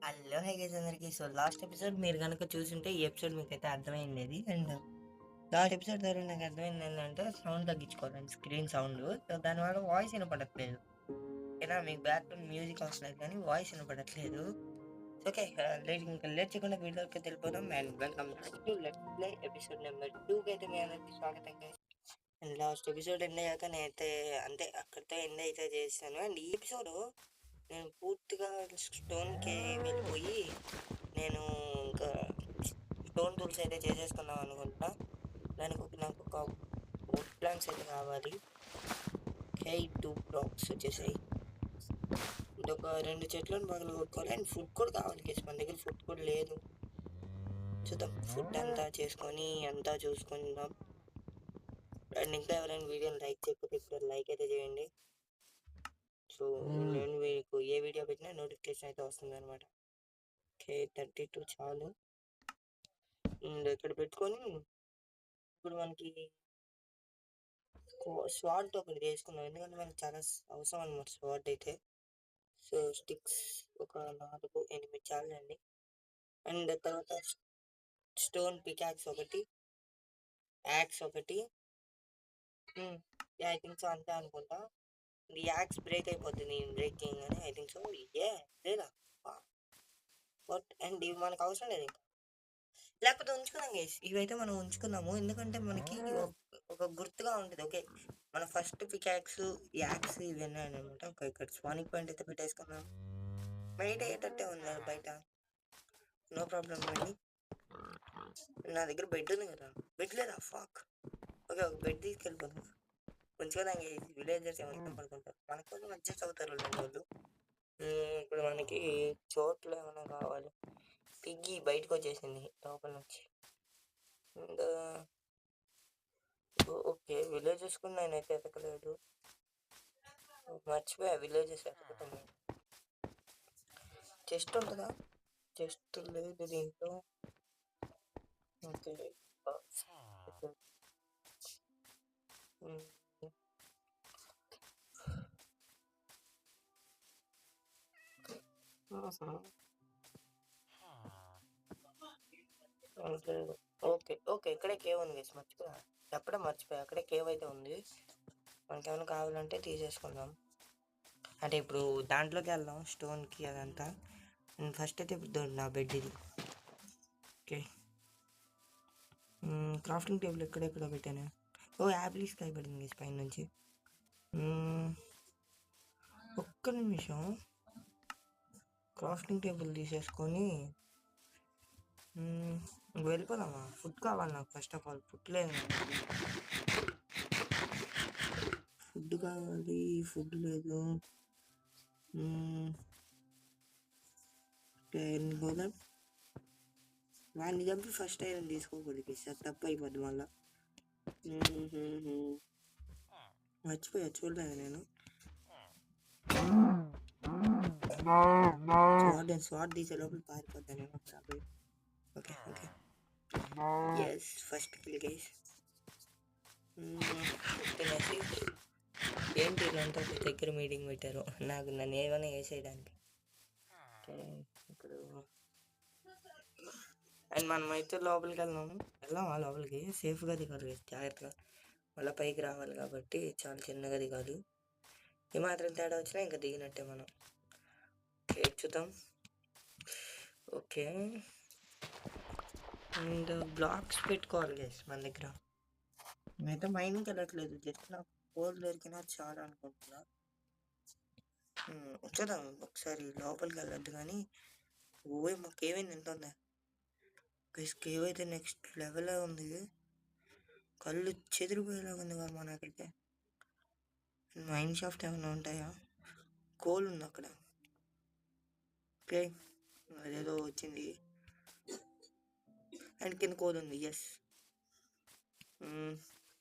Hello hi guys అందరికి. So last episode మీరు కనుక చూసుంటే ఈ ఎపిసోడ్ మీకు అయితే అర్థమైంది. అండ్ లాస్ట్ ఎపిసోడ్ ద్వారా నాకు అర్థమైంది ఏంటంటే సౌండ్ తగ్గించుకోవాలండి, స్క్రీన్ సౌండ్. సో దానివల్ల వాయిస్ వినపడట్లేదు. ఏనా మీకు బ్యాక్గ్రౌండ్ మ్యూజిక్ వస్తుంది కానీ వాయిస్ వినపడట్లేదు. ఓకే, ఇంకా లేట్ చేయకుండా వీడియోకి వెళ్ళిపోదాం. And welcome to let's play episode number 2కి అయితే మీ అందరికి స్వాగతం guys. And last episode end అయ్యాక నేనైతే అంతే అక్కడితో ఎండ్ అయితే చేశాను. అండ్ ఈ ఎపిసోడ్ నేను పూర్తిగా స్టోన్కి వెళ్ళిపోయి నేను ఇంకా స్టోన్ టూల్స్ అయితే చేసేసుకుందాం అనుకుంటా. నాకు ఒక వుడ్ ప్లాంక్స్ అయితే కావాలి. హే 2 బ్లాక్స్ వచ్చేసాయి. ఇంకొక 2 చెట్లను పగలు కొట్టుకోవాలి. అండ్ ఫుడ్ కూడా కావాలి కేసు, మన దగ్గర ఫుడ్ కూడా లేదు. చూద్దాం, ఫుడ్ అంతా చేసుకొని అంతా చూసుకుందాం. అండ్ ఇంకా ఎవరైనా వీడియోని లైక్ చేయకపోతే ఇప్పుడు లైక్ అయితే చేయండి. సో నేను మీకు ఏ వీడియో పెట్టినా నోటిఫికేషన్ అయితే వస్తుంది అనమాట. ఓకే, 32 చాలు. అండ్ ఇక్కడ పెట్టుకొని ఇప్పుడు మనకి స్వాట్ ఒకటి చేసుకున్నాం, ఎందుకంటే మనకి చాలా అవసరం అనమాట స్వాట్ అయితే. సో స్టిక్స్ ఒక 4-8 చాలండి. అండ్ తర్వాత స్టోన్ పికాక్స్ ఒకటి, యాక్స్ ఒకటి. ఐ థింక్ సో అంతే అనుకుంటా. ఈ యాక్స్ బ్రేక్ అయిపోతుంది నేను బ్రేక్ చేయగానే, ఐ థింక్ సో. లేదా బట్ అండ్ ఇవి మనకు అవసరం లేదు ఇంకా, లేకపోతే ఉంచుకుందాం గైస్. ఇవైతే మనం ఉంచుకుందాము, ఎందుకంటే మనకి ఒక గుర్తుగా ఉంటుంది. ఓకే, మన ఫస్ట్ పికాక్స్ యాక్స్ ఇవన్నీ అనమాట. ఓకే, ఇక్కడ స్పానింగ్ పాయింట్ అయితే పెట్టేసుకున్నాం. బయట అయ్యేటట్టే ఉంది బయట, నో ప్రాబ్లం అండి. నా దగ్గర బెడ్ ఉంది కదా, బెడ్ లేదా ఫాక్. ఓకే, ఒక బెడ్ తీసుకెళ్ళిపోతాం. ఉంచుకోదాం గైస్, విలేజర్స్ ఏమైనా పడుకుంటారు, మన కోసం అడ్జస్ట్ అవుతారు వాళ్ళు. ఇప్పుడు మనకి చోట్లు ఏమైనా కావాలి. పిగ్గి బయటకు వచ్చేసింది లోపల నుంచి. అండ్ ఓకే, విలేజెస్ కూడా నేనైతే ఎతకలేదు, మర్చిపోయా విలేజెస్ ఎతకటం. చెస్ట్ ఉంటుందా? చెస్ట్ లేదు దీంట్లో. ఓకే, ఓకే ఓకే, ఇక్కడే కేవ్ ఉంది గైస్, మర్చిపోయా చెప్పడం మర్చిపోయా. అక్కడే కేవ్ అయితే ఉంది, మనకేమైనా కావాలంటే తీసేసుకుందాం. అంటే ఇప్పుడు దాంట్లోకి వెళ్దాం, స్టోన్కి అదంతా. ఫస్ట్ అయితే ఇప్పుడు నా బెడ్ ఇది. ఓకే, క్రాఫ్టింగ్ టేబుల్ ఎక్కడెక్కడ పెట్టాను. ఓ యాపిల్స్ కాయపడింది పైన నుంచి. ఒక్క నిమిషం, క్రాఫ్టింగ్ టేబుల్ తీసేసుకొని వెళ్ళిపోదామా? ఫుడ్ కావాలి నాకు, ఫస్ట్ ఆఫ్ ఆల్ ఫుడ్ లేదు. ఫుడ్ కావాలి, ఫుడ్ లేదు. పోదాం, వాడిని చంపి ఫస్ట్ ఐరన్ తీసుకోకూడదు సార్, తప్పు అయిపోద్ది మళ్ళా. మర్చిపోయా, చూడలేదు నేను. స్వాట్ తీసే లోపల పారిపోతాను. Okay okay, yes first kill guys. తినేసి ఏంటి వీళ్ళంతా దగ్గర మీటింగ్ పెట్టారు, నన్ను ఏమైనా వేసేయడానికి. ఇక్కడ అండ్ మనమైతే లోపలికి వెళ్దామా? లోపలికి సేఫ్గా దిగాలి, జాగ్రత్తగా. మళ్ళీ పైకి రావాలి కాబట్టి చాలా చిన్నగా దిగాలి. ఏమాత్రం తేడా వచ్చినా ఇంకా దిగినట్టే మనం. ఓకే, చూద్దాం. ఓకే, అండ్ బ్లాక్స్ పెట్టుకోవాలి గైస్ మన దగ్గర. నేనైతే మైనింగ్కి వెళ్ళట్లేదు, జస్ట్ నాకు కోల్ దొరికినా చాలా అనుకుంటున్నా. చూద్దాం ఒకసారి, లోపలికి వెళ్ళొద్దు కానీ. మాకు ఏమైంది ఎంత ఉందా గైస్? కేవ్ అయితే నెక్స్ట్ లెవెల్ ఉంది, కళ్ళు చెదిరిపోయేలాగా ఉంది కదా మనకైతే. మైన్ షాఫ్ట్ ఏమైనా ఉంటాయా? కోల్ ఉంది అక్కడ. ఓకే, అదేదో వచ్చింది. అండ్ కింద కోల్ ఉంది, ఎస్.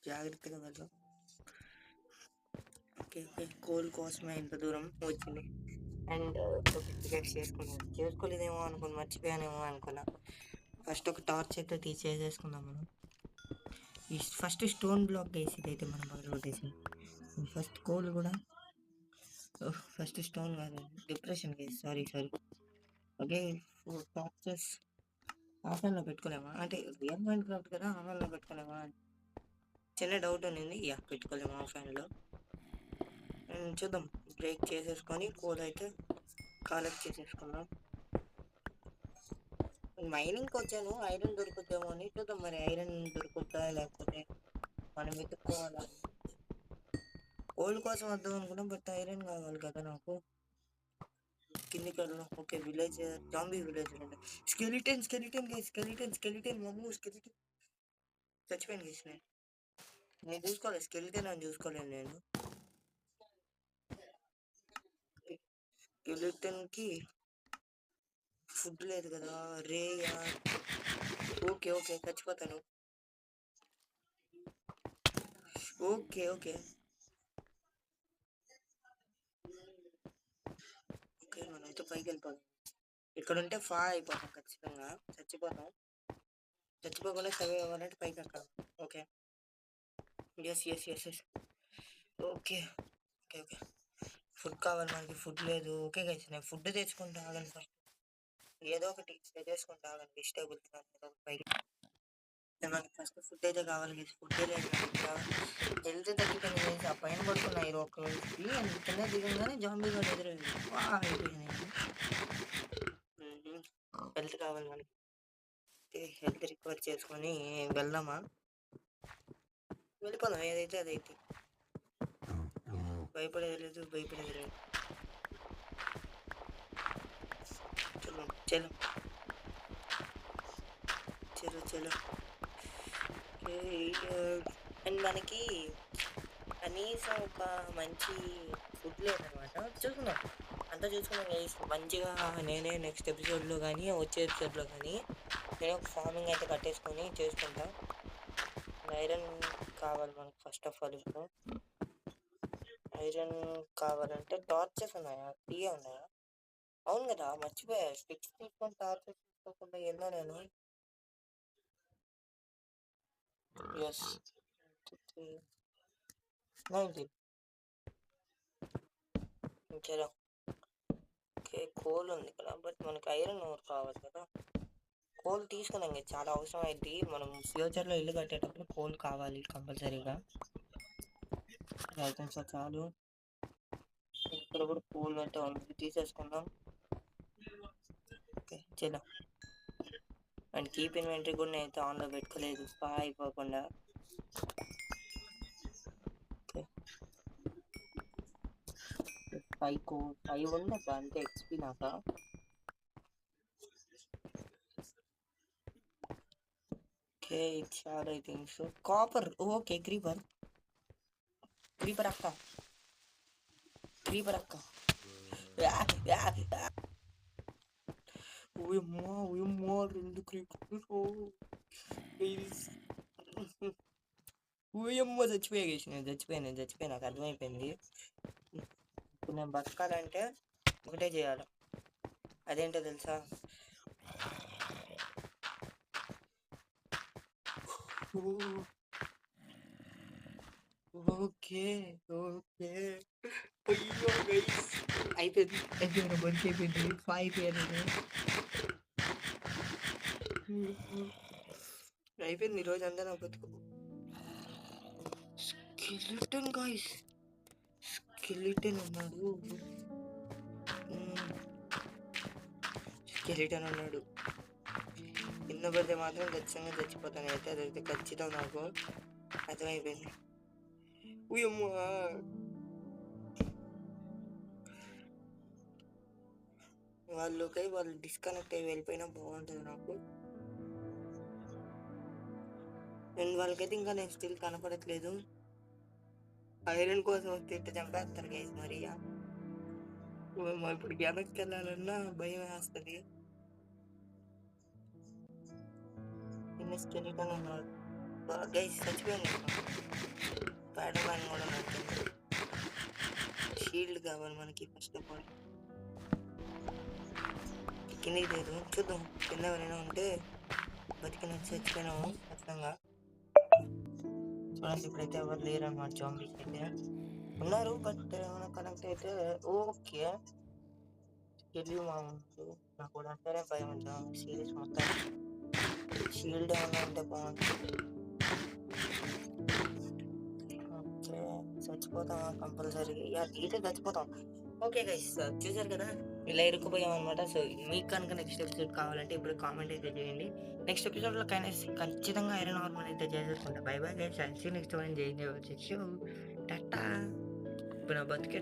జాగ్రత్తగా వెళ్దాం. ఓకే ఓకే, కోల్ కోసమే ఇంత దూరం వచ్చింది. అండ్ పికెక్స్ చేసుకోలేదేమో అనుకుని, మర్చిపోయానేమో అనుకున్నా. ఫస్ట్ ఒక టార్చ్ అయితే తీసేసుకుందాం మనం. ఈ ఫస్ట్ స్టోన్ బ్లాక్ వేసి ఇదైతే మనం పగల కొట్టేసి, ఫస్ట్ కోల్ కూడా. ఫస్ట్ స్టోన్ కాదు, depression case, sorry. Okay. 4 torches ఆఫ్‌లైన్‌లో పెట్టుకోలేమా? అంటే రియల్ మైండ్ క్రాఫ్ట్ కదా! ఆన్‌లైన్‌లో పెట్టుకోలేమా అని చిన్న డౌట్ ఉండింది. యాహ్! పెట్టుకోలేము ఆఫ్‌లైన్‌లో. చూద్దాం. బ్రేక్ చేసేసుకొని కోడ్ అయితే కలెక్ట్ చేసేసుకుందాం. మైనింగ్‌కి వచ్చాను. ఐరన్ దొరుకుద్దేమో అని చూద్దాం మరి ఐరన్ దొరుకుద్దా? లేకపోతే మనం వెతుక్కోవాలా? గోల్డ్ కోసం వద్దాం అనుకున్నాం. బట్ ఐరన్ కావాలి కదా నాకు. కిందికి వెళ్దాం. ఓకే. విలేజ్ జాంబీ విలేజ్ అండి. స్కెలిటన్ మమ్మూ స్కెలిటన్ చచ్చిపోయాను గైస్ నేను. నేను చూసుకోలేదు. స్కెలిటన్ అని చూసుకోలేను నేను. స్కెలిటన్‌కి ఫుడ్ లేదు కదా! రే యార్. ఓకే. ఓకే. చచ్చిపోతాను. ఓకే. ఓకే. ఓకే. మనమైతే పైకెళ్ళిపోదాం. ఇక్కడుంటే అయిపోతాం ఖచ్చితంగా. చచ్చిపోతాం. చచ్చిపోకుండా సర్వైవ్ అవ్వాలంటే పైకెక్కాలి. Okay. Yes. Okay. Okay. Food కావాలి మనకి. ఫుడ్ లేదు. ఓకే గైస్ నేను ఫుడ్ తెచ్చుకుంటా ఆగండి ఫస్ట్. ఏదో ఒకటి తెచ్చేసుకుంటా ఆగండి. వెజిటేబుల్స్ కానీ ఏదో ఒకటి పైకి. మనకి ఫస్ట్ ఫుడ్ అయితే కావాలి గైస్. ఫుడ్డే లేదు నా దగ్గర. హెల్త్ తగ్గిపోయింది గైస్. ఆ పైన పడుకున్నా ఇది ఒక కింద దిగంగానే జాంబీ గాడు ఎదురయ్యింది. అయిపోయింది. హెల్త్ కావాలి మనకి. హెల్త్ రికవర్ చేసుకొని వెళ్దామా? వెళ్ళిపోదాం. ఏదైతే అదైతే. భయపడేది లేదు. చలో. అండ్ మనకి కనీసం ఒక మంచి ఫుడ్ లేదనమాట. చూసుకుందాం. అంతా చూసుకున్నాం గైస్. మంచిగా నేనే నెక్స్ట్ ఎపిసోడ్‌లో గానీ, వచ్చే ఎపిసోడ్‌లో గానీ నేను ఒక ఫార్మింగ్ అయితే కట్టేసుకొని చేసుకుంటా. ఐరన్ కావాలి మనకు ఫస్ట్ ఆఫ్ ఆల్ ఇప్పుడు. ఐరన్ కావాలంటే టార్చెస్ ఉన్నాయా? 3 ఉన్నాయా? అవును కదా! మర్చిపోయా. స్టిక్స్ తీసుకొని టార్చెస్ తీసుకోకుండా ఎళ్ళా నేను. యెస్. 3 19 చలో. ఓకే. కోల్ ఉంది ఇక్కడ. బట్ మనకి ఐరన్ ఓర్ కావాలి కదా! కోల్ తీసుకున్నాం కదా! చాలా అవసరం అయిద్ది. మనం ఫ్యూచర్‌లో ఇల్లు కట్టేటప్పుడు కోల్ కావాలి కంపల్సరీగా. ఐటమ్స్ చాలు. ఇక్కడ కూడా కోల్ అయితే ఉంది. తీసేసుకుందాం. ఓకే. చలో. అండ్ కీప్ ఇన్వెంటరీ కూడా నేనైతే ఆన్‌లో పెట్టుకోలేదు. అయిపోకుండా. ఓకే. 5 ఉందబ్బా అంతే ఎక్స్‌పీ నాకా. ఓకే. చాలా I think so. Copper. Okay. Creeper అక్క. ఓయమ్మా 2 క్రీపర్స్. ఓయమ్మ చచ్చిపోయా గైస్. నేను చచ్చిపోయా. నాకు అర్థమైపోయింది. ఇప్పుడు నేను బతకాలంటే ఒకటే చేయాలి. అదేంటో తెలుసా? ఓకే. అయ్యో గైస్ అయిపోయింది. నా బతుకు అయిపోయింది. అయిపోయాను నేను. అయిపోయింది ఈరోజు అంతా నా బతుకు. Skeleton guys. స్కెలిటన్ ఉన్నాడు. కింద పడితే మాత్రం ఖచ్చితంగా చచ్చిపోతాను అయితే. అదైతే ఖచ్చితం నాకు అర్థమైపోయింది. ఉయమ్మా. వాళ్ళు డిస్కనెక్ట్ అయ్యి వెళ్ళిపోయినా బాగుంటుంది నాకు. నేను వాళ్ళకైతే ఇంకా నేను స్టిల్ కనపడట్లేదు. ఐరన్ కోసం వస్తే ఇట్ట చంపేస్తారు గైస్ మరి. ఇప్పుడు వెనక్కి వెళ్ళాలన్నా భయం వేస్తుంది. స్కెలిటన్ ఉన్నాడు గైస్. చచ్చిపోయింది. స్పైడర్ మ్యాన్ కూడా నచ్చింది. షీల్డ్ కావాలి మనకి ఫస్ట్ ఆఫ్ ఆల్. కిందికి లేదు. చూద్దాం కింద ఎవరైనా ఉంటే బతికిన చచ్చిపోయినాము ఖచ్చితంగా. చూడండి ఇప్పుడైతే ఎవరు లేరు అన్నమాట. జాంబీస్ అయితే ఉన్నారు బట్ ఏమైనా కనెక్ట్ అయితే ఓకే. తెలివి మా ముందు నాకు కూడా అంటేనే భయం కొంచెం సీరియస్ మొత్తం షీల్డ్ ఏమన్నా ఉంటే బాగుంటుంది. ఓకే, చచ్చిపోతాం కంపల్సరీగా. ఇదే చచ్చిపోతాం. ఓకే గైస్, చూసారు కదా ఇలా ఇరుక్కుపోయాం అనమాట. సో మీకు కనుక నెక్స్ట్ ఎపిసోడ్ కావాలంటే ఇప్పుడు కామెంట్ అయితే చేయండి. నెక్స్ట్ ఎపిసోడ్లో ఖచ్చితంగా ఐరన్ ఆర్మర్ అయితే చేసేసుకుంటా. Bye bye guys, next one change టాటా. ఇప్పుడు నా బతికే